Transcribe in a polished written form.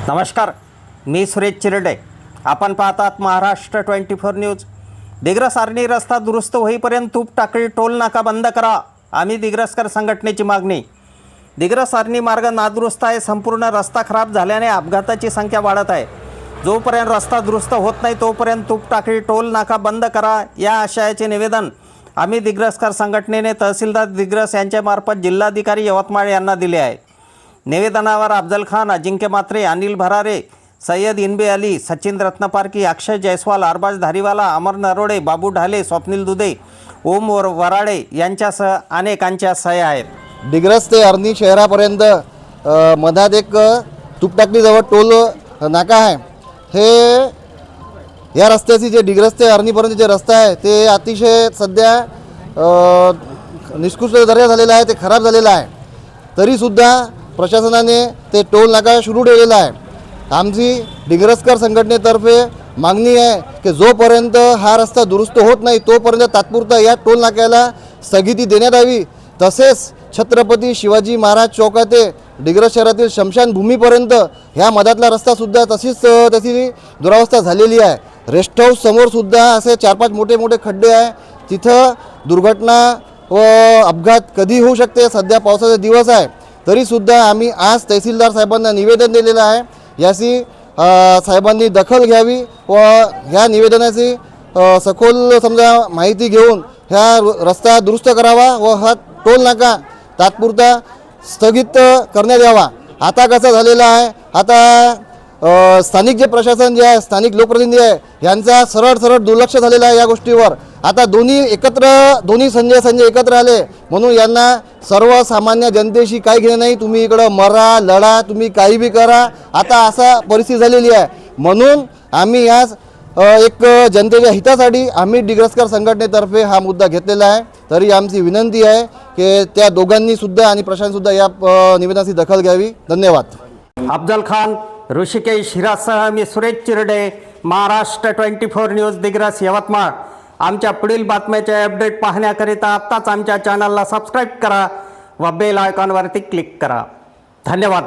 नमस्कार, मी सुरेश चिरडे. आपण पाहतात महाराष्ट्र 24 न्यूज. दिग्रस आर्णी रस्ता दुरुस्त होईपर्यंत तूप टाकळी टोल नाका बंद करा. आम्ही दिग्रसकर संघटनेची मागणी. दिग्रस आर्णी मार्ग नादुरुस्त आहे. संपूर्ण रस्ता खराब झाल्याने अपघाताची संख्या वाढत आहे. जोपर्यंत रस्ता दुरुस्त होत नाही तोपर्यंत तूप टाकळी टोल नाका बंद करा या आशयाचे निवेदन आम्ही दिग्रसकर संघटनेने तहसीलदार दिग्रस यांच्यामार्फत जिल्हाधिकारी यवतमाळ यांना दिले आहे. निवेदनावर अफजल खान, अजिंक्य मात्रे, अनिल भरारे, सय्यद इनबे अली, सचिन रत्नपारकी, अक्षय जयस्वाल, अरबाज धारीवाला, अमर नरोडे, बाबू ढाले, स्वप्नील दुधे, ओम वराडे यांच्यासह अनेकांच्या सह्या आहेत. दिग्रस ते आर्णी शहरापर्यंत मधात एक तुपटाकलीजवळ टोल नाका आहे. हे या रस्त्याची जे दिग्रस ते आर्णीपर्यंत जे रस्ता आहे ते अतिशय सध्या निष्कृष्ट दर्जा झालेला आहे, ते खराब झालेला आहे. तरीसुद्धा प्रशासनाने ते टोल नाका सुरू ठेवलेला आहे. आमची दिग्रसकर संघटनेतर्फे मागणी आहे की जोपर्यंत हा रस्ता दुरुस्त होत नाही तोपर्यंत तात्पुरता या टोल नाक्याला स्थगिती देण्यात यावी. तसेच छत्रपती शिवाजी महाराज चौक ते दिग्रस शहरातील शमशानभूमीपर्यंत ह्या मधातला रस्तासुद्धा तशीच त्याची दुरावस्था झालेली आहे. रेस्ट हाऊस समोरसुद्धा असे 4-5 मोठे मोठे खड्डे आहे. तिथं दुर्घटना व अपघात कधी होऊ शकते. सध्या पावसाचे दिवस आहे तरीसुद्धा आम्ही आज तहसीलदार साहेबांना निवेदन दिलेलं आहे. याची साहेबांनी दखल घ्यावी व ह्या निवेदनाची सखोल समजा माहिती घेऊन ह्या रस्ता दुरुस्त करावा व हा टोल नाका तात्पुरता स्थगित करण्यात यावा. आता कसं झालेलं आहे, आता स्थानिक जे प्रशासन जे आहे, स्थानिक लोकप्रतिनिधी आहे यांचा सरळ दुर्लक्ष झालेलं आहे या गोष्टीवर. आता दोन्ही संजय एकत्र आले म्हणून यांना सर्वसामान्य जनतेशी काही घेणं नाही. तुम्ही इकडं मरा लढा, तुम्ही काही बी करा, आता असा परिस्थिती झालेली आहे. म्हणून आम्ही आज एक जनतेच्या हितासाठी आम्ही दिग्रसकर संघटनेतर्फे हा मुद्दा घेतलेला आहे. तरी आमची विनंती आहे की त्या दोघांनी सुद्धा आणि प्रशासनसुद्धा या निवेदनाची दखल घ्यावी. धन्यवाद. अफजल खान, ऋषिकेश हिरासह मी सुरेश चिरडे, महाराष्ट्र 24 न्यूज, दिग्रस, यवतमाळ. आमच्या पुढील बातम्याचे अपडेट पाहण्याकरिता आत्ताच आमच्या चॅनलला सबस्क्राईब करा व बेल आयकॉनवरती क्लिक करा. धन्यवाद.